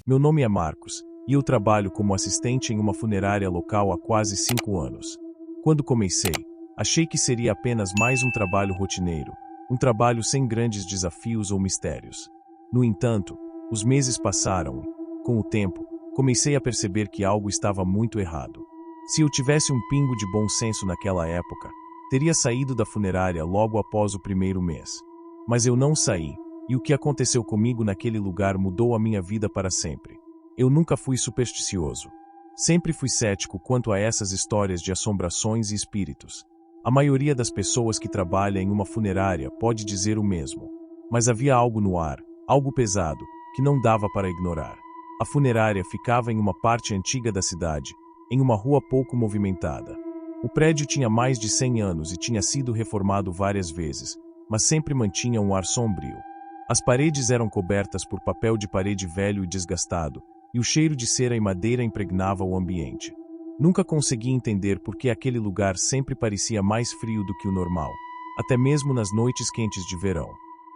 Meu nome é Marcos, e eu trabalho como assistente em uma funerária local há quase 5 anos. Quando comecei, achei que seria apenas mais um trabalho rotineiro, um trabalho sem grandes desafios ou mistérios. No entanto, os meses passaram e, com o tempo, comecei a perceber que algo estava muito errado. Se eu tivesse um pingo de bom senso naquela época, teria saído da funerária logo após o primeiro mês. Mas eu não saí, e o que aconteceu comigo naquele lugar mudou a minha vida para sempre. Eu nunca fui supersticioso. Sempre fui cético quanto a essas histórias de assombrações e espíritos. A maioria das pessoas que trabalha em uma funerária pode dizer o mesmo. Mas havia algo no ar, algo pesado, que não dava para ignorar. A funerária ficava em uma parte antiga da cidade, em uma rua pouco movimentada. O prédio tinha mais de 100 anos e tinha sido reformado várias vezes, mas sempre mantinha um ar sombrio. As paredes eram cobertas por papel de parede velho e desgastado, e o cheiro de cera e madeira impregnava o ambiente. Nunca consegui entender por que aquele lugar sempre parecia mais frio do que o normal, até mesmo nas noites quentes de verão.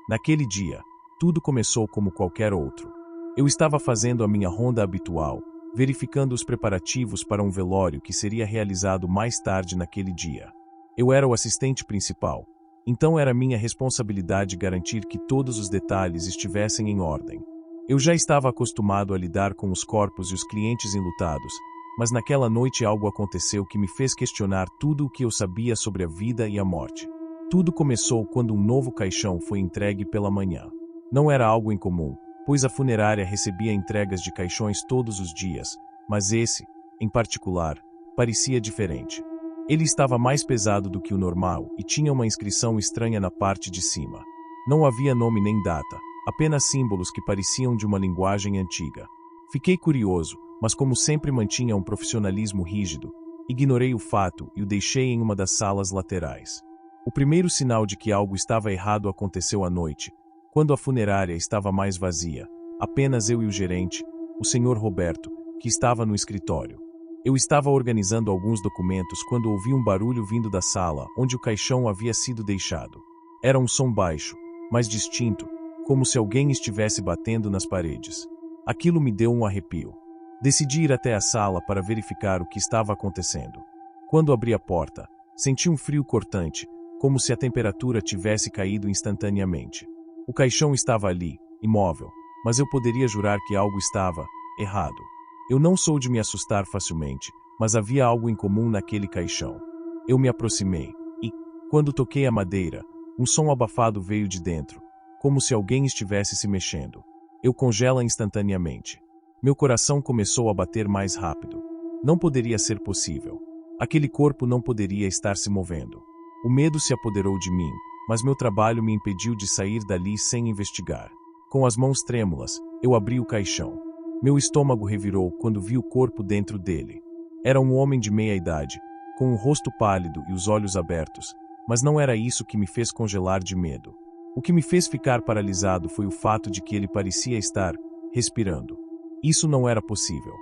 Naquele dia, tudo começou como qualquer outro. Eu estava fazendo a minha ronda habitual, verificando os preparativos para um velório que seria realizado mais tarde naquele dia. Eu era o assistente principal, então era minha responsabilidade garantir que todos os detalhes estivessem em ordem. Eu já estava acostumado a lidar com os corpos e os clientes enlutados, mas naquela noite algo aconteceu que me fez questionar tudo o que eu sabia sobre a vida e a morte. Tudo começou quando um novo caixão foi entregue pela manhã. Não era algo incomum, pois a funerária recebia entregas de caixões todos os dias, mas esse, em particular, parecia diferente. Ele estava mais pesado do que o normal e tinha uma inscrição estranha na parte de cima. Não havia nome nem data, apenas símbolos que pareciam de uma linguagem antiga. Fiquei curioso, mas como sempre mantinha um profissionalismo rígido, ignorei o fato e o deixei em uma das salas laterais. O primeiro sinal de que algo estava errado aconteceu à noite, quando a funerária estava mais vazia, apenas eu e o gerente, o Sr. Roberto, que estava no escritório. Eu estava organizando alguns documentos quando ouvi um barulho vindo da sala onde o caixão havia sido deixado. Era um som baixo, mas distinto, como se alguém estivesse batendo nas paredes. Aquilo me deu um arrepio. Decidi ir até a sala para verificar o que estava acontecendo. Quando abri a porta, senti um frio cortante, como se a temperatura tivesse caído instantaneamente. O caixão estava ali, imóvel, mas eu poderia jurar que algo estava errado. Eu não sou de me assustar facilmente, mas havia algo incomum naquele caixão. Eu me aproximei e, quando toquei a madeira, um som abafado veio de dentro, como se alguém estivesse se mexendo. Eu congela instantaneamente. Meu coração começou a bater mais rápido. Não poderia ser possível. Aquele corpo não poderia estar se movendo. O medo se apoderou de mim, mas meu trabalho me impediu de sair dali sem investigar. Com as mãos trêmulas, eu abri o caixão. Meu estômago revirou quando vi o corpo dentro dele. Era um homem de meia idade, com o rosto pálido e os olhos abertos, mas não era isso que me fez congelar de medo. O que me fez ficar paralisado foi o fato de que ele parecia estar respirando. Isso não era possível.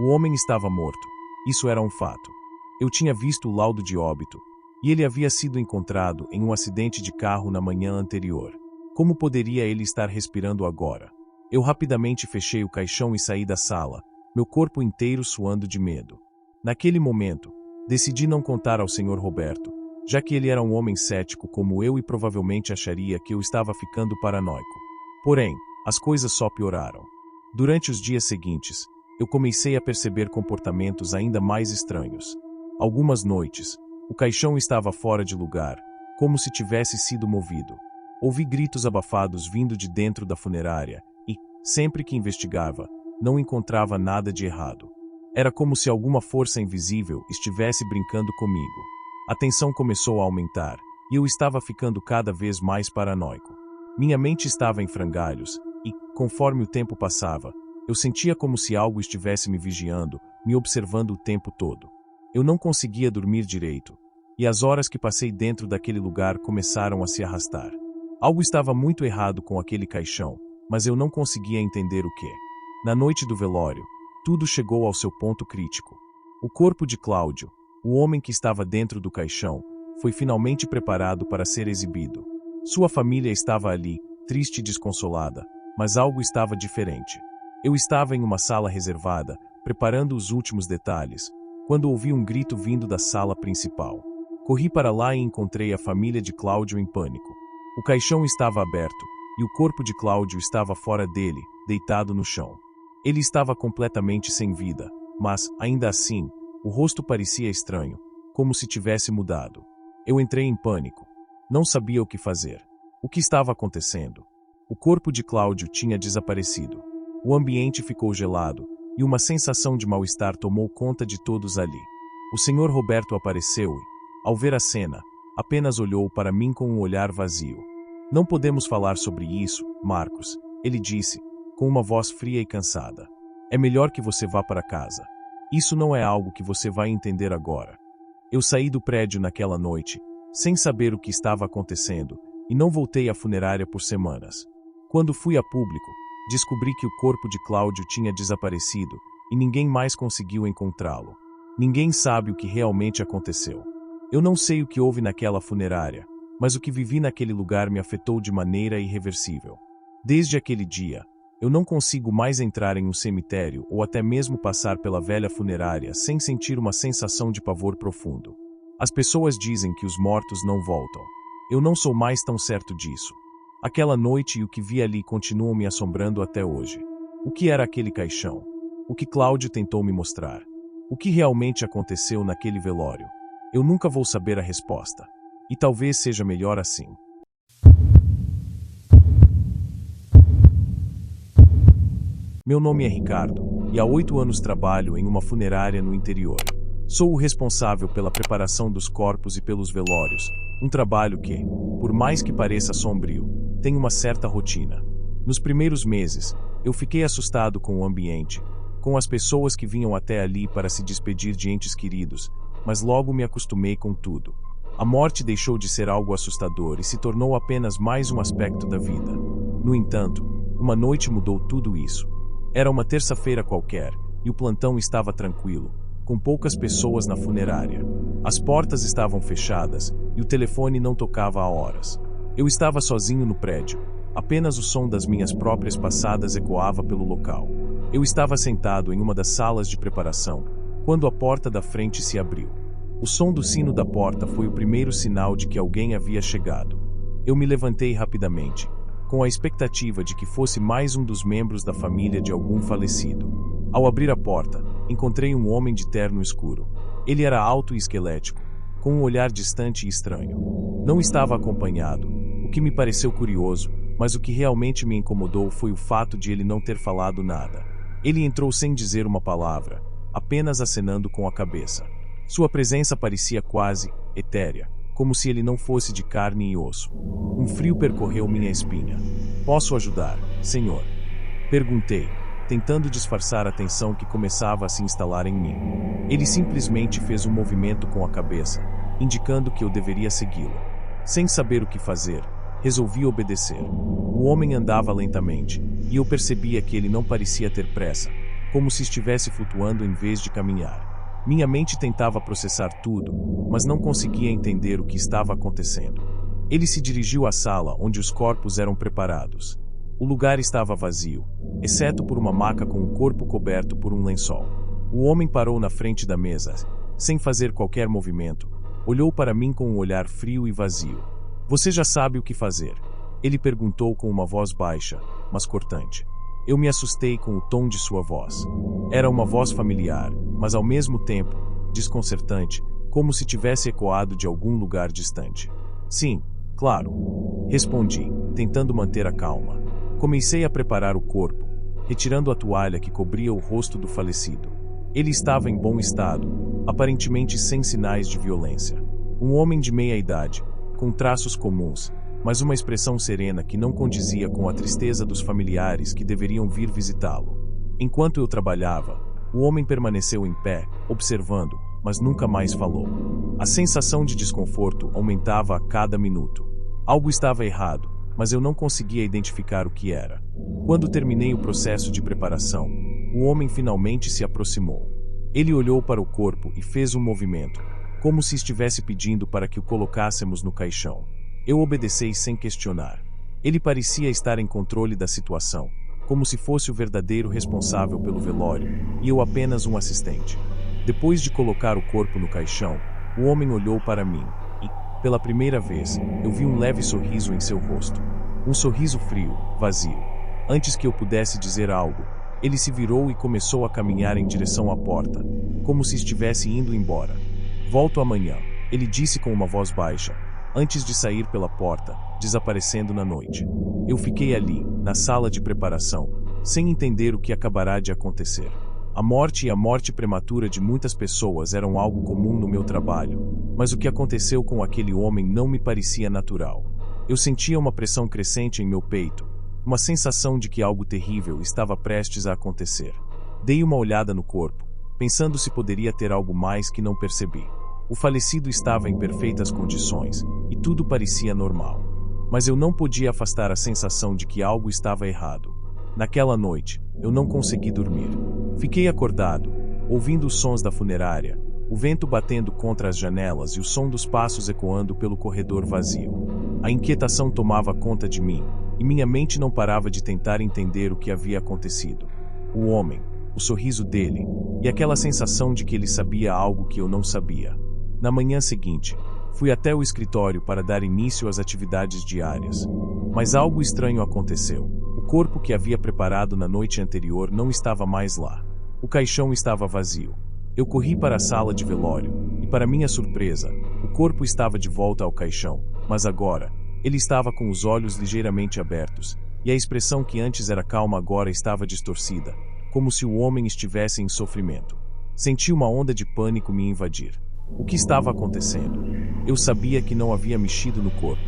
O homem estava morto. Isso era um fato. Eu tinha visto o laudo de óbito, e ele havia sido encontrado em um acidente de carro na manhã anterior. Como poderia ele estar respirando agora? Eu rapidamente fechei o caixão e saí da sala, meu corpo inteiro suando de medo. Naquele momento, decidi não contar ao Sr. Roberto, já que ele era um homem cético como eu e provavelmente acharia que eu estava ficando paranoico. Porém, as coisas só pioraram. Durante os dias seguintes, eu comecei a perceber comportamentos ainda mais estranhos. Algumas noites, o caixão estava fora de lugar, como se tivesse sido movido. Ouvi gritos abafados vindo de dentro da funerária e, sempre que investigava, não encontrava nada de errado. Era como se alguma força invisível estivesse brincando comigo. A tensão começou a aumentar, e eu estava ficando cada vez mais paranoico. Minha mente estava em frangalhos, e, conforme o tempo passava, eu sentia como se algo estivesse me vigiando, me observando o tempo todo. Eu não conseguia dormir direito, e as horas que passei dentro daquele lugar começaram a se arrastar. Algo estava muito errado com aquele caixão, mas eu não conseguia entender o que. Na noite do velório, tudo chegou ao seu ponto crítico. O corpo de Cláudio, o homem que estava dentro do caixão, foi finalmente preparado para ser exibido. Sua família estava ali, triste e desconsolada, mas algo estava diferente. Eu estava em uma sala reservada, preparando os últimos detalhes, quando ouvi um grito vindo da sala principal. Corri para lá e encontrei a família de Cláudio em pânico. O caixão estava aberto, e o corpo de Cláudio estava fora dele, deitado no chão. Ele estava completamente sem vida, mas, ainda assim, o rosto parecia estranho, como se tivesse mudado. Eu entrei em pânico. Não sabia o que fazer. O que estava acontecendo? O corpo de Cláudio tinha desaparecido. O ambiente ficou gelado, e uma sensação de mal-estar tomou conta de todos ali. O Sr. Roberto apareceu e, ao ver a cena, apenas olhou para mim com um olhar vazio. Não podemos falar sobre isso, Marcos, ele disse, com uma voz fria e cansada. É melhor que você vá para casa. Isso não é algo que você vai entender agora. Eu saí do prédio naquela noite, sem saber o que estava acontecendo, e não voltei à funerária por semanas. Quando fui a público, descobri que o corpo de Cláudio tinha desaparecido, e ninguém mais conseguiu encontrá-lo. Ninguém sabe o que realmente aconteceu. Eu não sei o que houve naquela funerária, mas o que vivi naquele lugar me afetou de maneira irreversível. Desde aquele dia, eu não consigo mais entrar em um cemitério ou até mesmo passar pela velha funerária sem sentir uma sensação de pavor profundo. As pessoas dizem que os mortos não voltam. Eu não sou mais tão certo disso. Aquela noite e o que vi ali continuam me assombrando até hoje. O que era aquele caixão? O que Cláudio tentou me mostrar? O que realmente aconteceu naquele velório? Eu nunca vou saber a resposta. E talvez seja melhor assim. Meu nome é Ricardo, e há 8 anos trabalho em uma funerária no interior. Sou o responsável pela preparação dos corpos e pelos velórios, um trabalho que, por mais que pareça sombrio, tem uma certa rotina. Nos primeiros meses, eu fiquei assustado com o ambiente, com as pessoas que vinham até ali para se despedir de entes queridos, mas logo me acostumei com tudo. A morte deixou de ser algo assustador e se tornou apenas mais um aspecto da vida. No entanto, uma noite mudou tudo isso. Era uma terça-feira qualquer, e o plantão estava tranquilo, com poucas pessoas na funerária. As portas estavam fechadas, e o telefone não tocava há horas. Eu estava sozinho no prédio. Apenas o som das minhas próprias passadas ecoava pelo local. Eu estava sentado em uma das salas de preparação, quando a porta da frente se abriu. O som do sino da porta foi o primeiro sinal de que alguém havia chegado. Eu me levantei rapidamente, com a expectativa de que fosse mais um dos membros da família de algum falecido. Ao abrir a porta, encontrei um homem de terno escuro. Ele era alto e esquelético, com um olhar distante e estranho. Não estava acompanhado, o que me pareceu curioso, mas o que realmente me incomodou foi o fato de ele não ter falado nada. Ele entrou sem dizer uma palavra, apenas acenando com a cabeça. Sua presença parecia quase etérea, como se ele não fosse de carne e osso. Um frio percorreu minha espinha. "Posso ajudar, senhor?" perguntei, tentando disfarçar a tensão que começava a se instalar em mim. Ele simplesmente fez um movimento com a cabeça, indicando que eu deveria segui-lo. Sem saber o que fazer, resolvi obedecer. O homem andava lentamente, e eu percebia que ele não parecia ter pressa, como se estivesse flutuando em vez de caminhar. Minha mente tentava processar tudo, mas não conseguia entender o que estava acontecendo. Ele se dirigiu à sala onde os corpos eram preparados. O lugar estava vazio, exceto por uma maca com o corpo coberto por um lençol. O homem parou na frente da mesa, sem fazer qualquer movimento. Olhou para mim com um olhar frio e vazio. "Você já sabe o que fazer?" ele perguntou com uma voz baixa, mas cortante. Eu me assustei com o tom de sua voz. Era uma voz familiar, mas ao mesmo tempo, desconcertante, como se tivesse ecoado de algum lugar distante. "Sim, claro", respondi, tentando manter a calma. Comecei a preparar o corpo, retirando a toalha que cobria o rosto do falecido. Ele estava em bom estado, aparentemente sem sinais de violência. Um homem de meia idade, com traços comuns, mas uma expressão serena que não condizia com a tristeza dos familiares que deveriam vir visitá-lo. Enquanto eu trabalhava, o homem permaneceu em pé, observando, mas nunca mais falou. A sensação de desconforto aumentava a cada minuto. Algo estava errado, mas eu não conseguia identificar o que era. Quando terminei o processo de preparação, o homem finalmente se aproximou. Ele olhou para o corpo e fez um movimento, como se estivesse pedindo para que o colocássemos no caixão. Eu obedeci sem questionar. Ele parecia estar em controle da situação, como se fosse o verdadeiro responsável pelo velório, e eu apenas um assistente. Depois de colocar o corpo no caixão, o homem olhou para mim, e, pela primeira vez, eu vi um leve sorriso em seu rosto. Um sorriso frio, vazio. Antes que eu pudesse dizer algo, ele se virou e começou a caminhar em direção à porta, como se estivesse indo embora. Volto amanhã, ele disse com uma voz baixa, antes de sair pela porta, desaparecendo na noite. Eu fiquei ali, na sala de preparação, sem entender o que acabará de acontecer. A morte e a morte prematura de muitas pessoas eram algo comum no meu trabalho, mas o que aconteceu com aquele homem não me parecia natural. Eu sentia uma pressão crescente em meu peito, uma sensação de que algo terrível estava prestes a acontecer. Dei uma olhada no corpo, pensando se poderia ter algo mais que não percebi. O falecido estava em perfeitas condições, e tudo parecia normal. Mas eu não podia afastar a sensação de que algo estava errado. Naquela noite, eu não consegui dormir. Fiquei acordado, ouvindo os sons da funerária, o vento batendo contra as janelas e o som dos passos ecoando pelo corredor vazio. A inquietação tomava conta de mim, e minha mente não parava de tentar entender o que havia acontecido. O homem, o sorriso dele, e aquela sensação de que ele sabia algo que eu não sabia. Na manhã seguinte, fui até o escritório para dar início às atividades diárias. Mas algo estranho aconteceu. O corpo que havia preparado na noite anterior não estava mais lá. O caixão estava vazio. Eu corri para a sala de velório, e para minha surpresa, o corpo estava de volta ao caixão, mas agora, ele estava com os olhos ligeiramente abertos, e a expressão que antes era calma agora estava distorcida, como se o homem estivesse em sofrimento. Senti uma onda de pânico me invadir. O que estava acontecendo? Eu sabia que não havia mexido no corpo.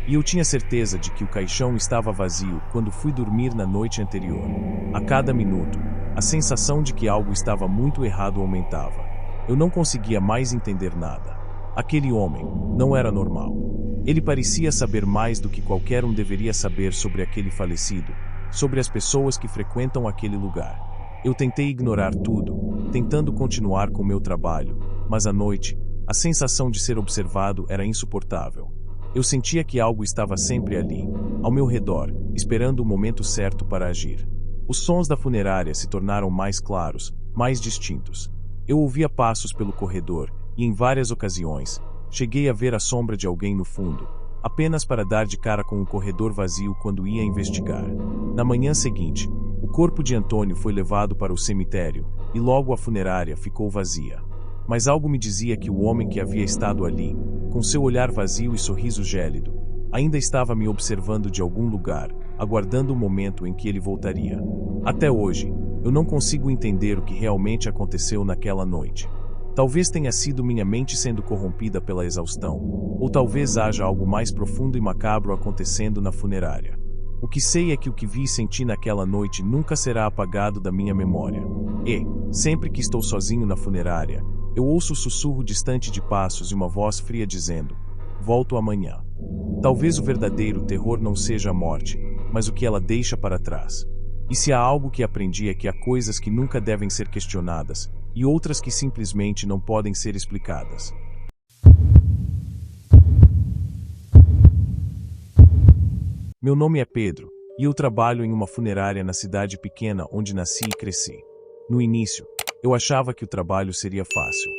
E eu tinha certeza de que o caixão estava vazio quando fui dormir na noite anterior. A cada minuto, a sensação de que algo estava muito errado aumentava. Eu não conseguia mais entender nada. Aquele homem não era normal. Ele parecia saber mais do que qualquer um deveria saber sobre aquele falecido, sobre as pessoas que frequentam aquele lugar. Eu tentei ignorar tudo, tentando continuar com meu trabalho, mas à noite, a sensação de ser observado era insuportável. Eu sentia que algo estava sempre ali, ao meu redor, esperando o momento certo para agir. Os sons da funerária se tornaram mais claros, mais distintos. Eu ouvia passos pelo corredor, e em várias ocasiões, cheguei a ver a sombra de alguém no fundo, apenas para dar de cara com o corredor vazio quando ia investigar. Na manhã seguinte, o corpo de Antônio foi levado para o cemitério, e logo a funerária ficou vazia. Mas algo me dizia que o homem que havia estado ali, com seu olhar vazio e sorriso gélido, ainda estava me observando de algum lugar, aguardando o momento em que ele voltaria. Até hoje, eu não consigo entender o que realmente aconteceu naquela noite. Talvez tenha sido minha mente sendo corrompida pela exaustão, ou talvez haja algo mais profundo e macabro acontecendo na funerária. O que sei é que o que vi e senti naquela noite nunca será apagado da minha memória. E, sempre que estou sozinho na funerária, eu ouço o sussurro distante de passos e uma voz fria dizendo: "Volto amanhã." Talvez o verdadeiro terror não seja a morte, mas o que ela deixa para trás. E se há algo que aprendi é que há coisas que nunca devem ser questionadas, e outras que simplesmente não podem ser explicadas. Meu nome é Pedro, e eu trabalho em uma funerária na cidade pequena onde nasci e cresci. No início, eu achava que o trabalho seria fácil.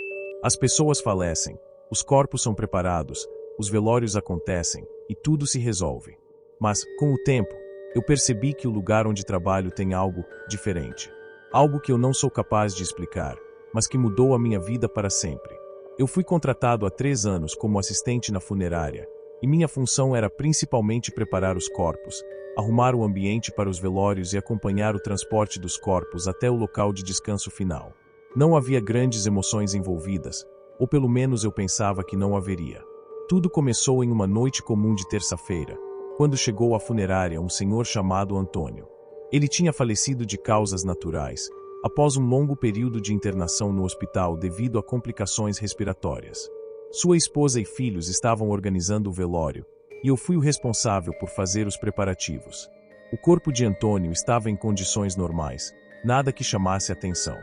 As pessoas falecem, os corpos são preparados, os velórios acontecem, e tudo se resolve. Mas, com o tempo, eu percebi que o lugar onde trabalho tem algo diferente. Algo que eu não sou capaz de explicar, mas que mudou a minha vida para sempre. Eu fui contratado há 3 anos como assistente na funerária, e minha função era principalmente preparar os corpos, arrumar o ambiente para os velórios e acompanhar o transporte dos corpos até o local de descanso final. Não havia grandes emoções envolvidas, ou pelo menos eu pensava que não haveria. Tudo começou em uma noite comum de terça-feira, quando chegou à funerária um senhor chamado Antônio. Ele tinha falecido de causas naturais, após um longo período de internação no hospital devido a complicações respiratórias. Sua esposa e filhos estavam organizando o velório, e eu fui o responsável por fazer os preparativos. O corpo de Antônio estava em condições normais, nada que chamasse atenção.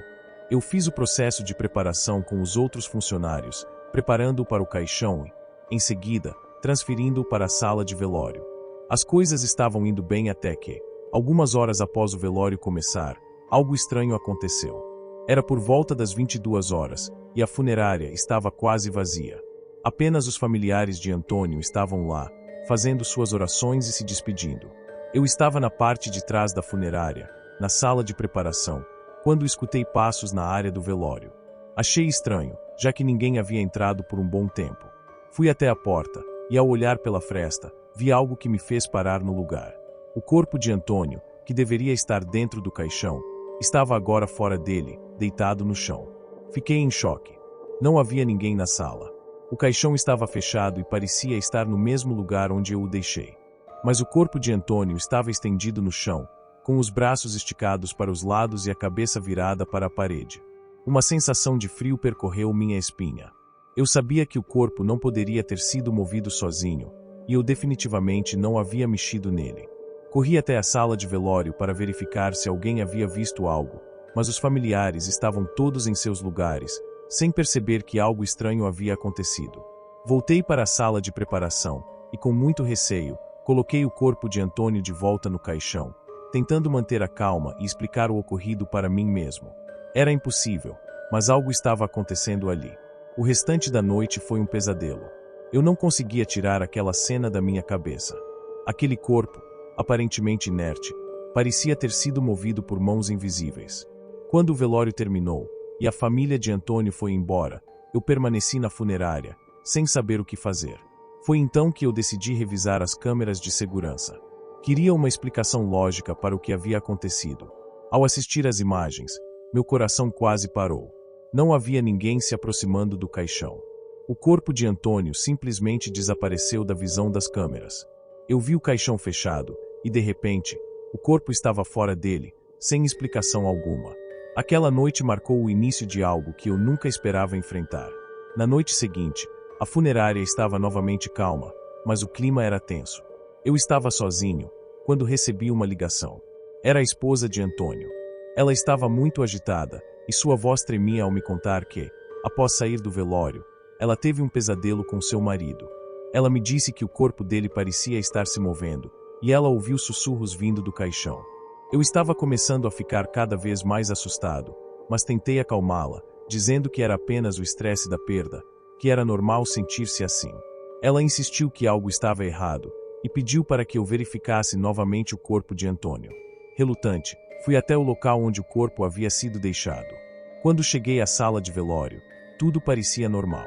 Eu fiz o processo de preparação com os outros funcionários, preparando-o para o caixão e, em seguida, transferindo-o para a sala de velório. As coisas estavam indo bem até que, Algumas horas após o velório começar, algo estranho aconteceu. Era por volta das 22 horas, e a funerária estava quase vazia. Apenas os familiares de Antônio estavam lá, fazendo suas orações e se despedindo. Eu estava na parte de trás da funerária, na sala de preparação, quando escutei passos na área do velório. Achei estranho, já que ninguém havia entrado por um bom tempo. Fui até a porta, e ao olhar pela fresta, vi algo que me fez parar no lugar. O corpo de Antônio, que deveria estar dentro do caixão, estava agora fora dele, deitado no chão. Fiquei em choque. Não havia ninguém na sala. O caixão estava fechado e parecia estar no mesmo lugar onde eu o deixei. Mas o corpo de Antônio estava estendido no chão, com os braços esticados para os lados e a cabeça virada para a parede. Uma sensação de frio percorreu minha espinha. Eu sabia que o corpo não poderia ter sido movido sozinho, e eu definitivamente não havia mexido nele. Corri até a sala de velório para verificar se alguém havia visto algo, mas os familiares estavam todos em seus lugares, sem perceber que algo estranho havia acontecido. Voltei para a sala de preparação, e com muito receio, coloquei o corpo de Antônio de volta no caixão, tentando manter a calma e explicar o ocorrido para mim mesmo. Era impossível, mas algo estava acontecendo ali. O restante da noite foi um pesadelo. Eu não conseguia tirar aquela cena da minha cabeça. Aquele corpo, aparentemente inerte, parecia ter sido movido por mãos invisíveis. Quando o velório terminou, e a família de Antônio foi embora, eu permaneci na funerária, sem saber o que fazer. Foi então que eu decidi revisar as câmeras de segurança. Queria uma explicação lógica para o que havia acontecido. Ao assistir às imagens, meu coração quase parou. Não havia ninguém se aproximando do caixão. O corpo de Antônio simplesmente desapareceu da visão das câmeras. Eu vi o caixão fechado, e de repente, o corpo estava fora dele, sem explicação alguma. Aquela noite marcou o início de algo que eu nunca esperava enfrentar. Na noite seguinte, a funerária estava novamente calma, mas o clima era tenso. Eu estava sozinho, quando recebi uma ligação. Era a esposa de Antônio. Ela estava muito agitada, e sua voz tremia ao me contar que, após sair do velório, ela teve um pesadelo com seu marido. Ela me disse que o corpo dele parecia estar se movendo, e ela ouviu sussurros vindo do caixão. Eu estava começando a ficar cada vez mais assustado, mas tentei acalmá-la, dizendo que era apenas o estresse da perda, que era normal sentir-se assim. Ela insistiu que algo estava errado, e pediu para que eu verificasse novamente o corpo de Antônio. Relutante, fui até o local onde o corpo havia sido deixado. Quando cheguei à sala de velório, tudo parecia normal.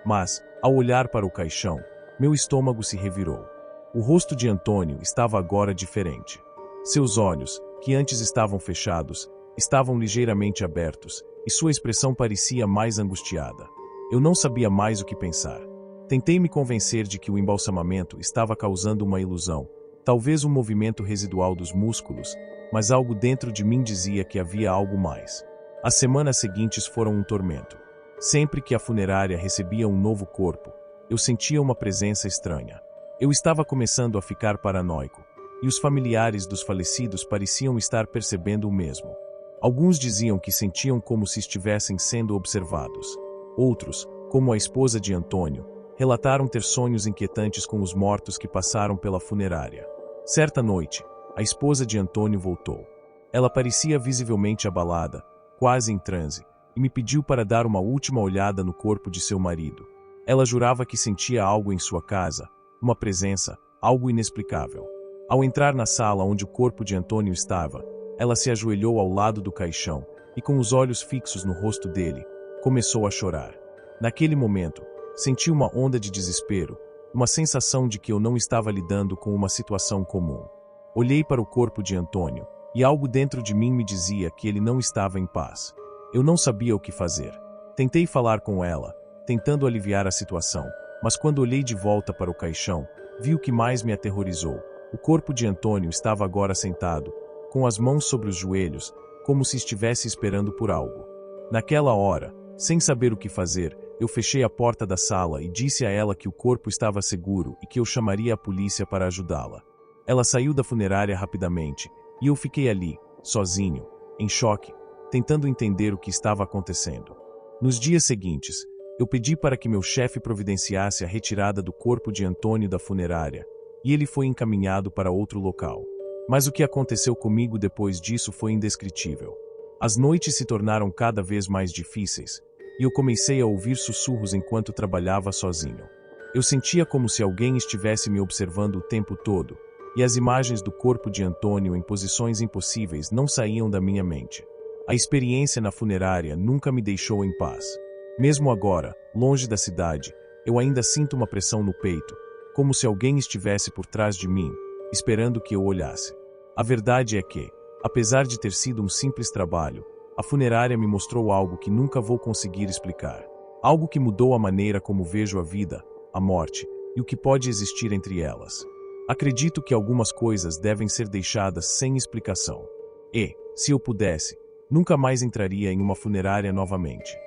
Mas, ao olhar para o caixão, meu estômago se revirou. O rosto de Antônio estava agora diferente. Seus olhos, que antes estavam fechados, estavam ligeiramente abertos, e sua expressão parecia mais angustiada. Eu não sabia mais o que pensar. Tentei me convencer de que o embalsamamento estava causando uma ilusão, talvez um movimento residual dos músculos, mas algo dentro de mim dizia que havia algo mais. As semanas seguintes foram um tormento. Sempre que a funerária recebia um novo corpo, eu sentia uma presença estranha. Eu estava começando a ficar paranoico, e os familiares dos falecidos pareciam estar percebendo o mesmo. Alguns diziam que sentiam como se estivessem sendo observados. Outros, como a esposa de Antônio, relataram ter sonhos inquietantes com os mortos que passaram pela funerária. Certa noite, a esposa de Antônio voltou. Ela parecia visivelmente abalada, quase em transe, e me pediu para dar uma última olhada no corpo de seu marido. Ela jurava que sentia algo em sua casa, uma presença, algo inexplicável. Ao entrar na sala onde o corpo de Antônio estava, ela se ajoelhou ao lado do caixão e, com os olhos fixos no rosto dele, começou a chorar. Naquele momento, senti uma onda de desespero, uma sensação de que eu não estava lidando com uma situação comum. Olhei para o corpo de Antônio, e algo dentro de mim me dizia que ele não estava em paz. Eu não sabia o que fazer. Tentei falar com ela, tentando aliviar a situação, mas quando olhei de volta para o caixão, vi o que mais me aterrorizou. O corpo de Antônio estava agora sentado, com as mãos sobre os joelhos, como se estivesse esperando por algo. Naquela hora, sem saber o que fazer, eu fechei a porta da sala e disse a ela que o corpo estava seguro e que eu chamaria a polícia para ajudá-la. Ela saiu da funerária rapidamente, e eu fiquei ali, sozinho, em choque, tentando entender o que estava acontecendo. Nos dias seguintes, eu pedi para que meu chefe providenciasse a retirada do corpo de Antônio da funerária, e ele foi encaminhado para outro local. Mas o que aconteceu comigo depois disso foi indescritível. As noites se tornaram cada vez mais difíceis, e eu comecei a ouvir sussurros enquanto trabalhava sozinho. Eu sentia como se alguém estivesse me observando o tempo todo, e as imagens do corpo de Antônio em posições impossíveis não saíam da minha mente. A experiência na funerária nunca me deixou em paz. Mesmo agora, longe da cidade, eu ainda sinto uma pressão no peito, como se alguém estivesse por trás de mim, esperando que eu olhasse. A verdade é que, apesar de ter sido um simples trabalho, a funerária me mostrou algo que nunca vou conseguir explicar. Algo que mudou a maneira como vejo a vida, a morte e o que pode existir entre elas. Acredito que algumas coisas devem ser deixadas sem explicação. E, se eu pudesse, nunca mais entraria em uma funerária novamente.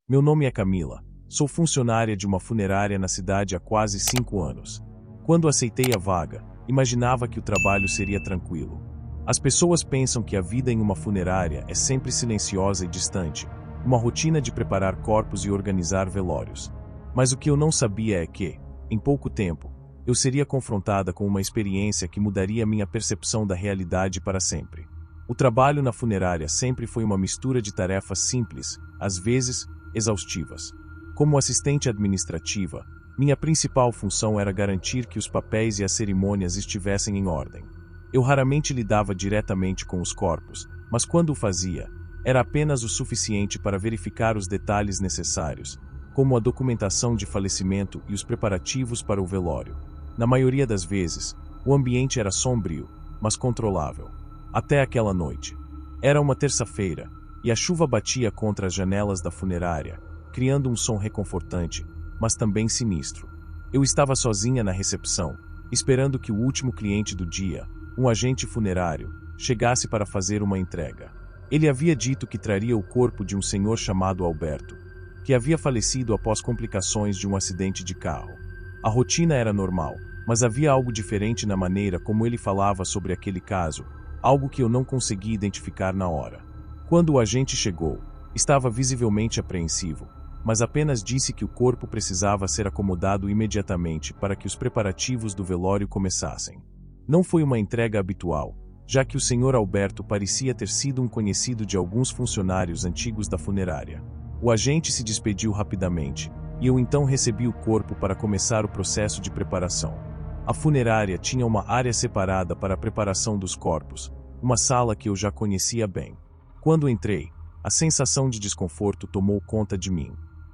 Meu nome é Camila. Sou funcionária de uma funerária na cidade há quase 5 anos. Quando aceitei a vaga, imaginava que o trabalho seria tranquilo. As pessoas pensam que a vida em uma funerária é sempre silenciosa e distante, uma rotina de preparar corpos e organizar velórios. Mas o que eu não sabia é que, em pouco tempo, eu seria confrontada com uma experiência que mudaria minha percepção da realidade para sempre. O trabalho na funerária sempre foi uma mistura de tarefas simples, às vezes, exaustivas. Como assistente administrativa, minha principal função era garantir que os papéis e as cerimônias estivessem em ordem. Eu raramente lidava diretamente com os corpos, mas quando o fazia, era apenas o suficiente para verificar os detalhes necessários, como a documentação de falecimento e os preparativos para o velório. Na maioria das vezes, o ambiente era sombrio, mas controlável. Até aquela noite. Era uma terça-feira, e a chuva batia contra as janelas da funerária, criando um som reconfortante, mas também sinistro. Eu estava sozinha na recepção, esperando que o último cliente do dia, um agente funerário, chegasse para fazer uma entrega. Ele havia dito que traria o corpo de um senhor chamado Alberto, que havia falecido após complicações de um acidente de carro. A rotina era normal, mas havia algo diferente na maneira como ele falava sobre aquele caso, algo que eu não consegui identificar na hora. Quando o agente chegou, estava visivelmente apreensivo, mas apenas disse que o corpo precisava ser acomodado imediatamente para que os preparativos do velório começassem. Não foi uma entrega habitual, já que o Sr. Alberto parecia ter sido um conhecido de alguns funcionários antigos da funerária. O agente se despediu rapidamente, e eu então recebi o corpo para começar o processo de preparação. A funerária tinha uma área separada para a preparação dos corpos, uma sala que eu já conhecia bem. Quando entrei, a sensação de desconforto tomou conta de mim.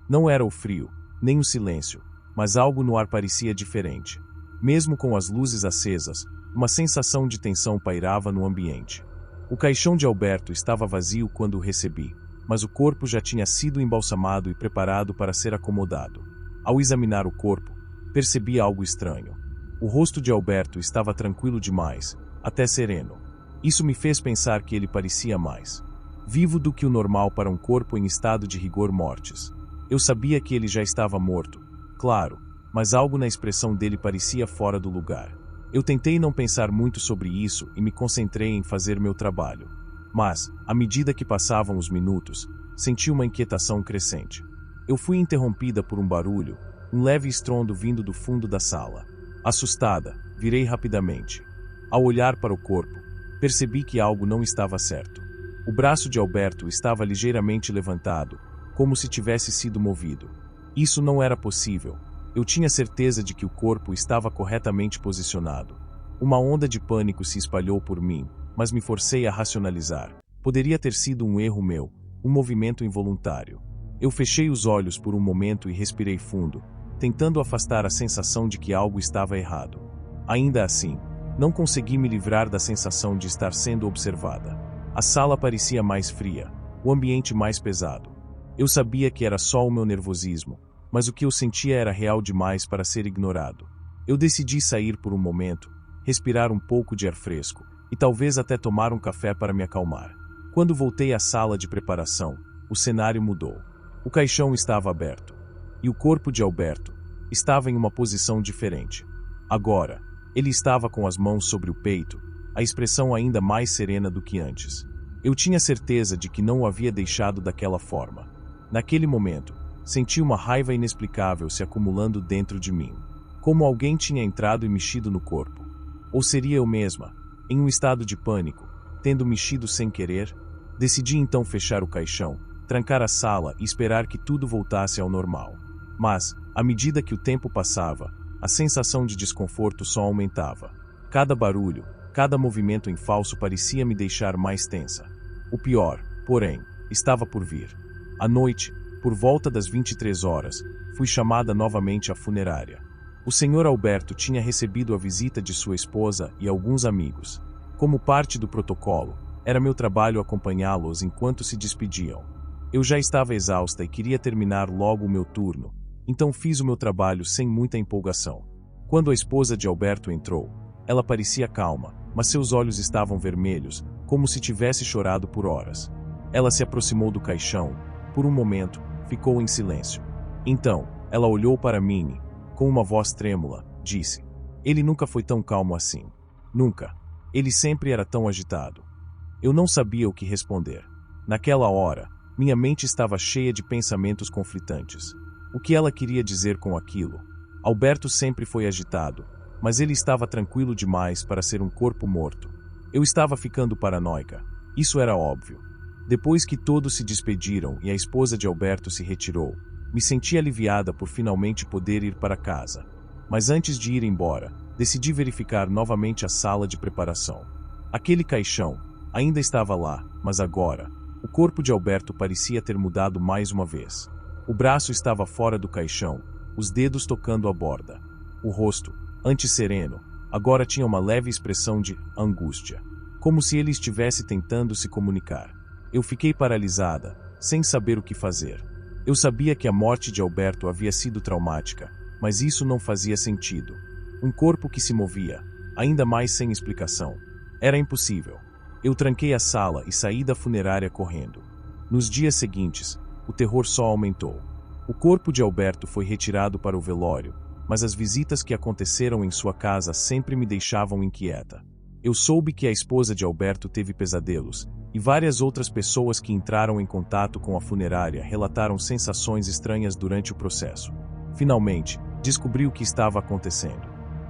Não era o frio, nem o silêncio, mas algo no ar parecia diferente. Mesmo com as luzes acesas, uma sensação de tensão pairava no ambiente. O caixão de Alberto estava vazio quando o recebi, mas o corpo já tinha sido embalsamado e preparado para ser acomodado. Ao examinar o corpo, percebi algo estranho. O rosto de Alberto estava tranquilo demais, até sereno. Isso me fez pensar que ele parecia mais vivo do que o normal para um corpo em estado de rigor mortis. Eu sabia que ele já estava morto, claro, mas algo na expressão dele parecia fora do lugar. Eu tentei não pensar muito sobre isso e me concentrei em fazer meu trabalho. Mas, à medida que passavam os minutos, senti uma inquietação crescente. Eu fui interrompida por um barulho, um leve estrondo vindo do fundo da sala. Assustada, virei rapidamente. Ao olhar para o corpo, percebi que algo não estava certo. O braço de Alberto estava ligeiramente levantado, como se tivesse sido movido. Isso não era possível. Eu tinha certeza de que o corpo estava corretamente posicionado. Uma onda de pânico se espalhou por mim, mas me forcei a racionalizar. Poderia ter sido um erro meu, um movimento involuntário. Eu fechei os olhos por um momento e respirei fundo, tentando afastar a sensação de que algo estava errado. Ainda assim, não consegui me livrar da sensação de estar sendo observada. A sala parecia mais fria, o ambiente mais pesado. Eu sabia que era só o meu nervosismo, mas o que eu sentia era real demais para ser ignorado. Eu decidi sair por um momento, respirar um pouco de ar fresco, e talvez até tomar um café para me acalmar. Quando voltei à sala de preparação, o cenário mudou. O caixão estava aberto, e o corpo de Alberto estava em uma posição diferente. Agora, ele estava com as mãos sobre o peito, a expressão ainda mais serena do que antes. Eu tinha certeza de que não o havia deixado daquela forma. Naquele momento, senti uma raiva inexplicável se acumulando dentro de mim. Como alguém tinha entrado e mexido no corpo. Ou seria eu mesma, em um estado de pânico, tendo mexido sem querer? Decidi então fechar o caixão, trancar a sala e esperar que tudo voltasse ao normal. Mas, à medida que o tempo passava, a sensação de desconforto só aumentava. Cada barulho, cada movimento em falso parecia me deixar mais tensa. O pior, porém, estava por vir. À noite, por volta das 23 horas, fui chamada novamente à funerária. O Sr. Alberto tinha recebido a visita de sua esposa e alguns amigos. Como parte do protocolo, era meu trabalho acompanhá-los enquanto se despediam. Eu já estava exausta e queria terminar logo o meu turno, então fiz o meu trabalho sem muita empolgação. Quando a esposa de Alberto entrou, ela parecia calma, mas seus olhos estavam vermelhos, como se tivesse chorado por horas. Ela se aproximou do caixão, por um momento, ficou em silêncio. Então, ela olhou para Minnie, com uma voz trêmula, disse: "Ele nunca foi tão calmo assim. Nunca. Ele sempre era tão agitado." Eu não sabia o que responder. Naquela hora, minha mente estava cheia de pensamentos conflitantes. O que ela queria dizer com aquilo? Alberto sempre foi agitado, mas ele estava tranquilo demais para ser um corpo morto. Eu estava ficando paranoica. Isso era óbvio. Depois que todos se despediram e a esposa de Alberto se retirou, me senti aliviada por finalmente poder ir para casa. Mas antes de ir embora, decidi verificar novamente a sala de preparação. Aquele caixão ainda estava lá, mas agora, o corpo de Alberto parecia ter mudado mais uma vez. O braço estava fora do caixão, os dedos tocando a borda. O rosto, antes sereno, agora tinha uma leve expressão de angústia, como se ele estivesse tentando se comunicar. Eu fiquei paralisada, sem saber o que fazer. Eu sabia que a morte de Alberto havia sido traumática, mas isso não fazia sentido. Um corpo que se movia, ainda mais sem explicação. Era impossível. Eu tranquei a sala e saí da funerária correndo. Nos dias seguintes, o terror só aumentou. O corpo de Alberto foi retirado para o velório, mas as visitas que aconteceram em sua casa sempre me deixavam inquieta. Eu soube que a esposa de Alberto teve pesadelos, e várias outras pessoas que entraram em contato com a funerária relataram sensações estranhas durante o processo. Finalmente, descobri o que estava acontecendo.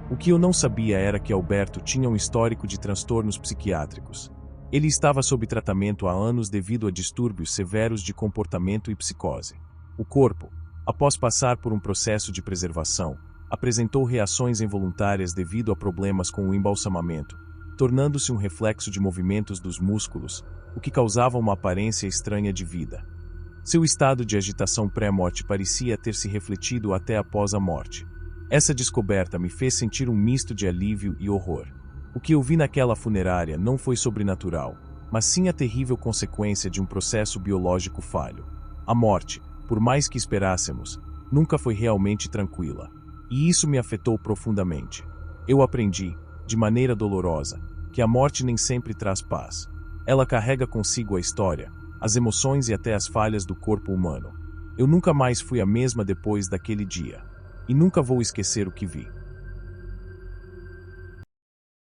O que eu não sabia era que Alberto tinha um histórico de transtornos psiquiátricos. Ele estava sob tratamento há anos devido a distúrbios severos de comportamento e psicose. O corpo, após passar por um processo de preservação, apresentou reações involuntárias devido a problemas com o embalsamamento, tornando-se um reflexo de movimentos dos músculos, o que causava uma aparência estranha de vida. Seu estado de agitação pré-morte parecia ter se refletido até após a morte. Essa descoberta me fez sentir um misto de alívio e horror. O que eu vi naquela funerária não foi sobrenatural, mas sim a terrível consequência de um processo biológico falho. A morte, por mais que esperássemos, nunca foi realmente tranquila. E isso me afetou profundamente. Eu aprendi, de maneira dolorosa, que a morte nem sempre traz paz. Ela carrega consigo a história, as emoções e até as falhas do corpo humano. Eu nunca mais fui a mesma depois daquele dia. E nunca vou esquecer o que vi.